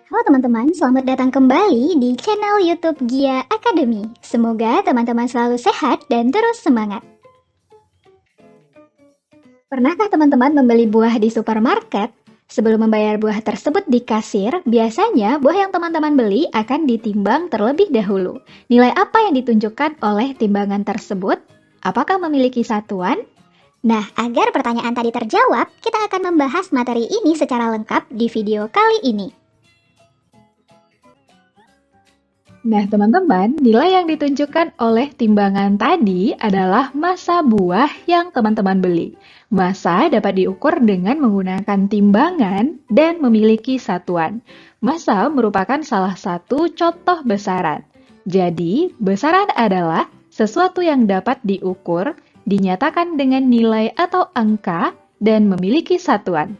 Halo teman-teman, selamat datang kembali di channel YouTube Gia Academy. Semoga teman-teman selalu sehat dan terus semangat. Pernahkah teman-teman membeli buah di supermarket? Sebelum membayar buah tersebut di kasir, biasanya buah yang teman-teman beli akan ditimbang terlebih dahulu. Nilai apa yang ditunjukkan oleh timbangan tersebut? Apakah memiliki satuan? Nah, agar pertanyaan tadi terjawab, kita akan membahas materi ini secara lengkap di video kali ini. Nah, teman-teman, nilai yang ditunjukkan oleh timbangan tadi adalah massa buah yang teman-teman beli. Massa dapat diukur dengan menggunakan timbangan dan memiliki satuan. Massa merupakan salah satu contoh besaran. Jadi, besaran adalah sesuatu yang dapat diukur, dinyatakan dengan nilai atau angka, dan memiliki satuan.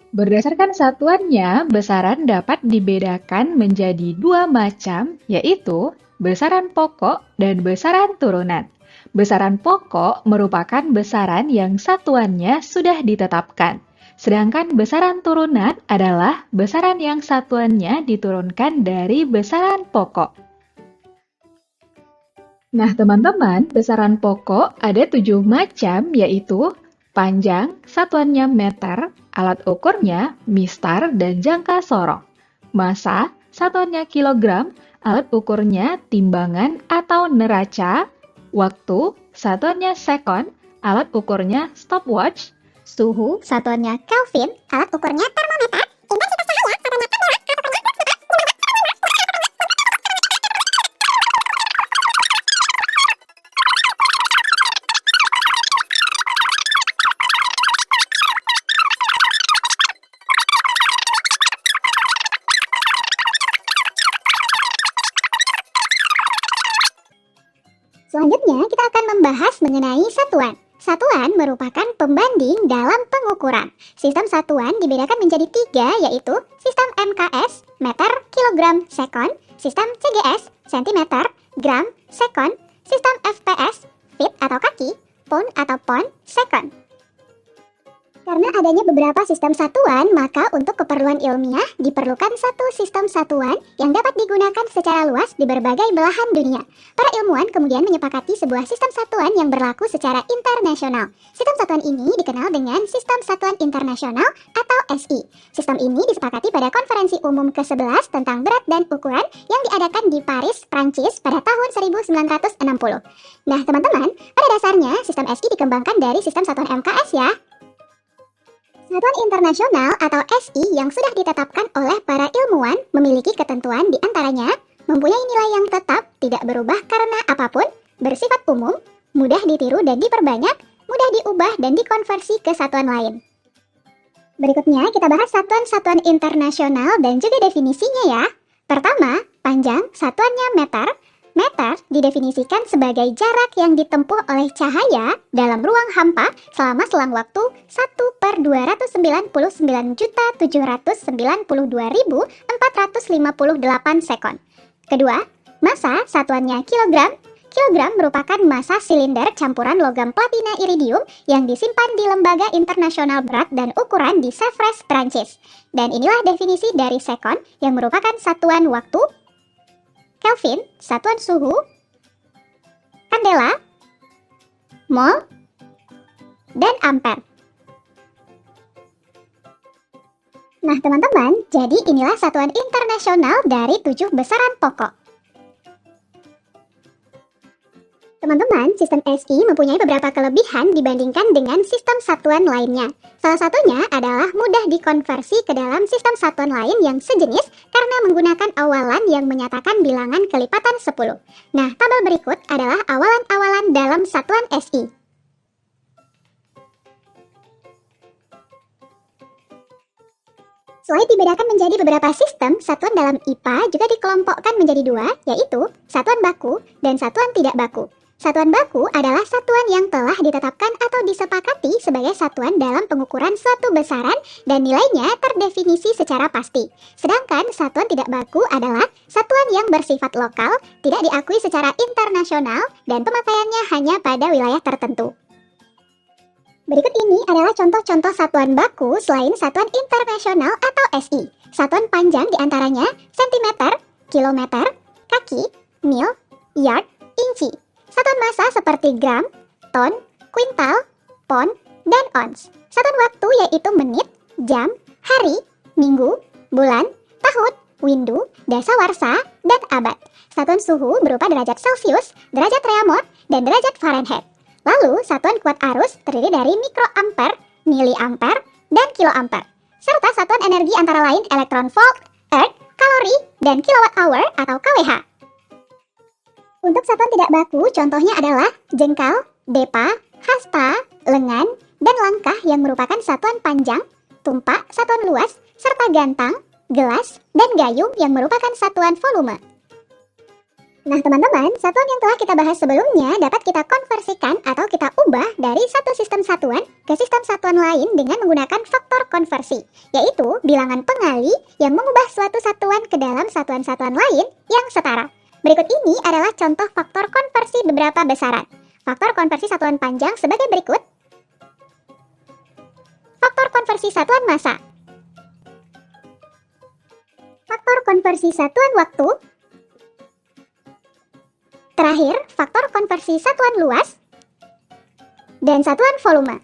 Berdasarkan satuannya, besaran dapat dibedakan menjadi dua macam, yaitu besaran pokok dan besaran turunan. Besaran pokok merupakan besaran yang satuannya sudah ditetapkan, sedangkan besaran turunan adalah besaran yang satuannya diturunkan dari besaran pokok. Nah, teman-teman, besaran pokok ada 7 macam, yaitu panjang, satuannya meter, alat ukurnya mistar dan jangka sorong. Massa, satuannya kilogram, alat ukurnya timbangan atau neraca. Waktu, satuannya sekon, alat ukurnya stopwatch. Suhu, satuannya Kelvin, alat ukurnya termometer. Intensitas cahaya, satuannya candela, alat ukurnya Selanjutnya, kita akan membahas mengenai satuan. Satuan merupakan pembanding dalam pengukuran. Sistem satuan dibedakan menjadi 3, yaitu sistem MKS, meter, kilogram, sekon, sistem CGS, sentimeter, gram, sekon, sistem FPS, feet atau kaki, pound atau pon, sekon. Karena adanya beberapa sistem satuan, maka untuk keperluan ilmiah diperlukan satu sistem satuan yang dapat digunakan secara luas di berbagai belahan dunia. Para ilmuwan kemudian menyepakati sebuah sistem satuan yang berlaku secara internasional. Sistem satuan ini dikenal dengan Sistem Satuan Internasional atau SI. Sistem ini disepakati pada Konferensi Umum ke-11 tentang berat dan ukuran yang diadakan di Paris, Prancis pada tahun 1960. Nah, teman-teman, pada dasarnya sistem SI dikembangkan dari sistem satuan MKS ya. Satuan internasional atau SI yang sudah ditetapkan oleh para ilmuwan memiliki ketentuan di antaranya mempunyai nilai yang tetap, tidak berubah karena apapun, bersifat umum, mudah ditiru dan diperbanyak, mudah diubah dan dikonversi ke satuan lain. Berikutnya kita bahas satuan-satuan internasional dan juga definisinya ya. Pertama, panjang, satuannya meter. Meter didefinisikan sebagai jarak yang ditempuh oleh cahaya dalam ruang hampa selama selang waktu 1/299.792.458 sekon. Kedua, massa satuannya kilogram. Kilogram merupakan massa silinder campuran logam platina iridium yang disimpan di Lembaga Internasional Berat dan Ukuran di Sèvres, Prancis. Dan inilah definisi dari sekon yang merupakan satuan waktu, Kelvin, satuan suhu, candela, mol, dan ampere. Nah teman-teman, jadi inilah satuan internasional dari 7 besaran pokok. Teman-teman, sistem SI mempunyai beberapa kelebihan dibandingkan dengan sistem satuan lainnya. Salah satunya adalah mudah dikonversi ke dalam sistem satuan lain yang sejenis karena menggunakan awalan yang menyatakan bilangan kelipatan 10. Nah, tabel berikut adalah awalan-awalan dalam satuan SI. Selain dibedakan menjadi beberapa sistem, satuan dalam IPA juga dikelompokkan menjadi 2, yaitu satuan baku dan satuan tidak baku. Satuan baku adalah satuan yang telah ditetapkan atau disepakati sebagai satuan dalam pengukuran suatu besaran dan nilainya terdefinisi secara pasti. Sedangkan satuan tidak baku adalah satuan yang bersifat lokal, tidak diakui secara internasional, dan pemakaiannya hanya pada wilayah tertentu. Berikut ini adalah contoh-contoh satuan baku selain satuan internasional atau SI. Satuan panjang diantaranya sentimeter, kilometer, kaki, mil, yard, inci. Satuan massa seperti gram, ton, kuintal, pon, dan ons. Satuan waktu yaitu menit, jam, hari, minggu, bulan, tahun, windu, dasawarsa, dan abad. Satuan suhu berupa derajat Celcius, derajat Reaumur, dan derajat Fahrenheit. Lalu, satuan kuat arus terdiri dari mikroampere, miliampere, dan kiloampere. Serta satuan energi antara lain elektron volt, earth, kalori, dan kilowatt hour atau kWh. Untuk satuan tidak baku, contohnya adalah jengkal, depa, hasta, lengan, dan langkah yang merupakan satuan panjang, tumpak, satuan luas, serta gantang, gelas, dan gayung yang merupakan satuan volume. Nah teman-teman, satuan yang telah kita bahas sebelumnya dapat kita konversikan atau kita ubah dari satu sistem satuan ke sistem satuan lain dengan menggunakan faktor konversi, yaitu bilangan pengali yang mengubah suatu satuan ke dalam satuan-satuan lain yang setara. Berikut ini adalah contoh faktor konversi beberapa besaran. Faktor konversi satuan panjang sebagai berikut. Faktor konversi satuan massa. Faktor konversi satuan waktu. Terakhir, faktor konversi satuan luas dan satuan volume.